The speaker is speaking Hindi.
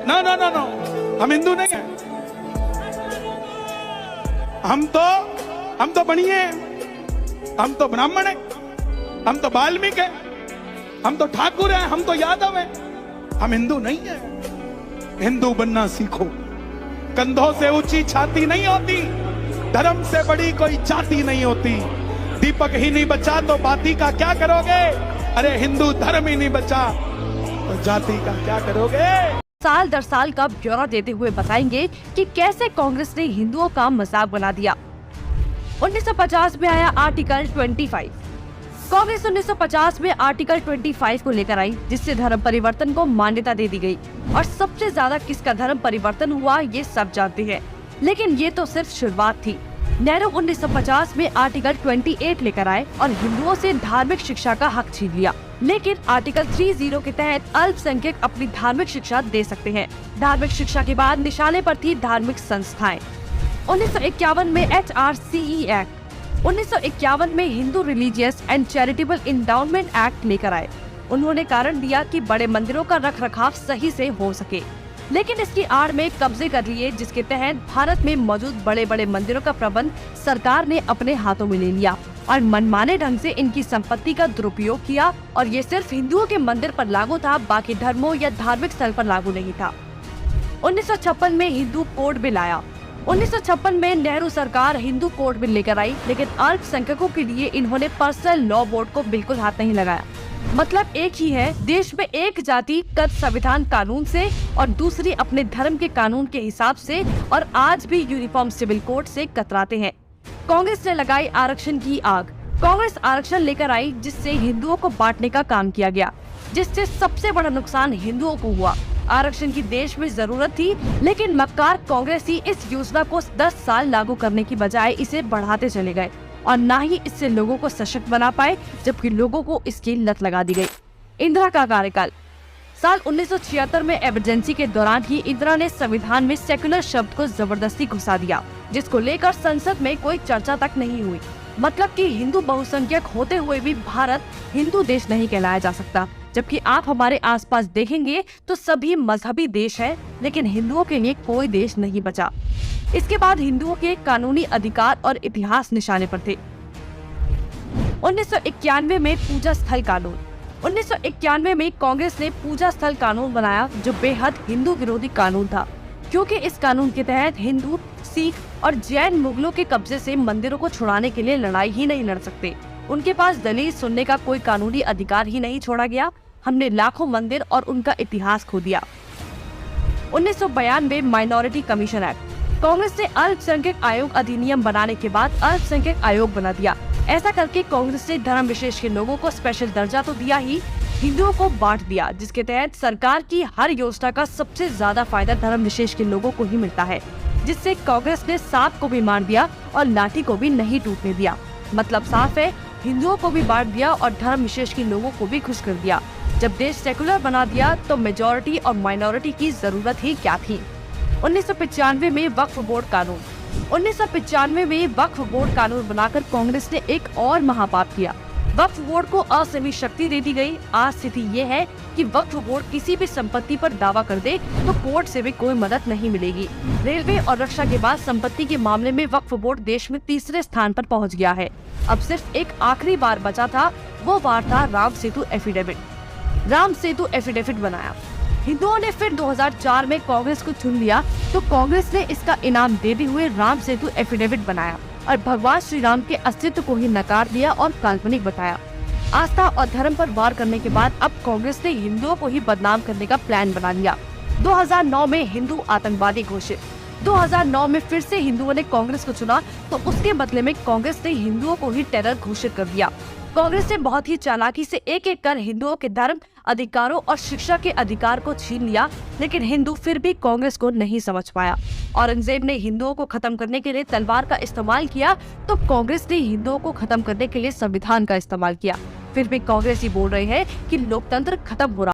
नो नो नो नो, हम हिंदू नहीं हैं। हम तो बनिए, हम तो ब्राह्मण हैं, हम तो वाल्मीकि हैं, हम तो ठाकुर हैं, हम तो यादव हैं, हम हिंदू नहीं हैं। हिंदू बनना सीखो। कंधों से ऊंची छाती नहीं होती, धर्म से बड़ी कोई जाति नहीं होती। दीपक ही नहीं बचा तो बाती का क्या करोगे? अरे हिंदू धर्म ही नहीं बचा तो जाति का क्या करोगे? साल दर साल का ब्यौरा देते हुए बताएंगे कि कैसे कांग्रेस ने हिंदुओं का मजाक बना दिया। 1950 में आया आर्टिकल 25। कांग्रेस 1950 में आर्टिकल 25 को लेकर आई, जिससे धर्म परिवर्तन को मान्यता दे दी गई। और सबसे ज्यादा किसका धर्म परिवर्तन हुआ ये सब जानते हैं, लेकिन ये तो सिर्फ शुरुआत थी। नेहरू 1950 में आर्टिकल 28 लेकर आए और हिंदुओं से धार्मिक शिक्षा का हक छीन लिया। लेकिन आर्टिकल 30 के तहत अल्पसंख्यक अपनी धार्मिक शिक्षा दे सकते हैं। धार्मिक शिक्षा के बाद निशाने पर थी धार्मिक संस्थाएं। 1951 में HRCE एक्ट, 1951 में Hindu religious and charitable endowment act लेकर आए। उन्होंने कारण दिया कि बड़े मंदिरों का रखरखाव सही से हो सके, लेकिन इसकी आड़ में कब्जे कर लिए, जिसके तहत भारत में मौजूद बड़े बड़े मंदिरों का प्रबंध सरकार ने अपने हाथों में ले लिया और मनमाने ढंग से इनकी संपत्ति का दुरुपयोग किया। और ये सिर्फ हिंदुओं के मंदिर पर लागू था, बाकी धर्मों या धार्मिक स्थल पर लागू नहीं था। 1956 में हिंदू कोड बिल आया। 1956 में नेहरू सरकार हिंदू कोड बिल लेकर आई, लेकिन अल्पसंख्यकों के लिए इन्होंने पर्सनल लॉ बोर्ड को बिल्कुल हाथ नहीं लगाया। मतलब एक ही है, देश में एक जाति कद संविधान कानून से और दूसरी अपने धर्म के कानून के हिसाब से, और आज भी यूनिफॉर्म सिविल कोड से कतराते हैं। कांग्रेस ने लगाई आरक्षण की आग। कांग्रेस आरक्षण लेकर आई, जिससे हिंदुओं को बांटने का काम किया गया, जिससे सबसे बड़ा नुकसान हिंदुओं को हुआ। आरक्षण की देश में जरूरत थी, लेकिन मक्कार कांग्रेसी इस योजना को 10 साल लागू करने की बजाय इसे बढ़ाते चले गए और न ही इससे लोगों को सशक्त बना पाए, जबकि लोगों को इसकी लत लगा दी गई। इंदिरा का कार्यकाल। साल 1976 में इमरजेंसी के दौरान ही इंदिरा ने संविधान में सेक्युलर शब्द को जबरदस्ती घुसा दिया, जिसको लेकर संसद में कोई चर्चा तक नहीं हुई। मतलब कि हिंदू बहुसंख्यक होते हुए भी भारत हिंदू देश नहीं कहलाया जा सकता, जबकि आप हमारे आसपास देखेंगे तो सभी मजहबी देश हैं, लेकिन हिंदुओं के लिए कोई देश नहीं बचा। इसके बाद हिंदुओं के कानूनी अधिकार और इतिहास निशाने पर थे। 1991 में पूजा स्थल कानून। 1991 में कांग्रेस ने पूजा स्थल कानून बनाया, जो बेहद हिंदू विरोधी कानून था, क्योंकि इस कानून के तहत हिंदू, सिख और जैन मुगलों के कब्जे से मंदिरों को छुड़ाने के लिए लड़ाई ही नहीं लड़ सकते। उनके पास दलील सुनने का कोई कानूनी अधिकार ही नहीं छोड़ा गया। हमने लाखों मंदिर और उनका इतिहास खो दिया। 1992 माइनॉरिटी कमीशन एक्ट। कांग्रेस ने अल्पसंख्यक आयोग अधिनियम बनाने के बाद अल्पसंख्यक आयोग बना दिया। ऐसा करके कांग्रेस ने धर्म विशेष के लोगों को स्पेशल दर्जा तो दिया ही, हिंदुओं को बांट दिया, जिसके तहत सरकार की हर योजना का सबसे ज्यादा फायदा धर्म विशेष के लोगों को ही मिलता है, जिससे कांग्रेस ने सांप को भी मार दिया और लाठी को भी नहीं टूटने दिया। मतलब साफ है, हिंदुओं को भी बांट दिया और धर्म विशेष के लोगों को भी खुश कर दिया। जब देश सेकुलर बना दिया तो मेजॉरिटी और माइनॉरिटी की जरूरत ही क्या थी। 1995 में वक्फ बोर्ड कानून। 1995 में वक्फ बोर्ड कानून बनाकर कांग्रेस ने एक और महापाप किया। वक्फ बोर्ड को असीमित शक्ति दे दी गई। आज स्थिति ये है कि वक्फ बोर्ड किसी भी संपत्ति पर दावा कर दे तो कोर्ट से भी कोई मदद नहीं मिलेगी। रेलवे और रक्षा के बाद संपत्ति के मामले में वक्फ बोर्ड देश में तीसरे स्थान पर पहुंच गया है। अब सिर्फ एक आखिरी बार बचा था, वो बार था राम सेतु एफिडेविट। राम सेतु एफिडेविट बनाया। हिंदुओं ने फिर 2004 में कांग्रेस को चुन लिया, तो कांग्रेस ने इसका इनाम देते हुए राम सेतु एफिडेविट बनाया और भगवान श्री राम के अस्तित्व को ही नकार दिया और काल्पनिक बताया। आस्था और धर्म पर वार करने के बाद अब कांग्रेस ने हिंदुओं को ही बदनाम करने का प्लान बना लिया। 2009 में हिंदू आतंकवादी घोषित। 2009 में फिर से हिंदुओं ने कांग्रेस को चुना, तो उसके बदले में कांग्रेस ने हिंदुओं को ही टेरर घोषित कर दिया। कांग्रेस ने बहुत ही चालाकी से एक एक कर हिंदुओं के धर्म, अधिकारों और शिक्षा के अधिकार को छीन लिया, लेकिन हिंदू फिर भी कांग्रेस को नहीं समझ पाया। औरंगजेब ने हिंदुओं को खत्म करने के लिए तलवार का इस्तेमाल किया, तो कांग्रेस ने हिंदुओं को खत्म करने के लिए संविधान का इस्तेमाल किया। फिर भी कांग्रेस ही बोल रहे हैं कि लोकतंत्र खत्म हो रहा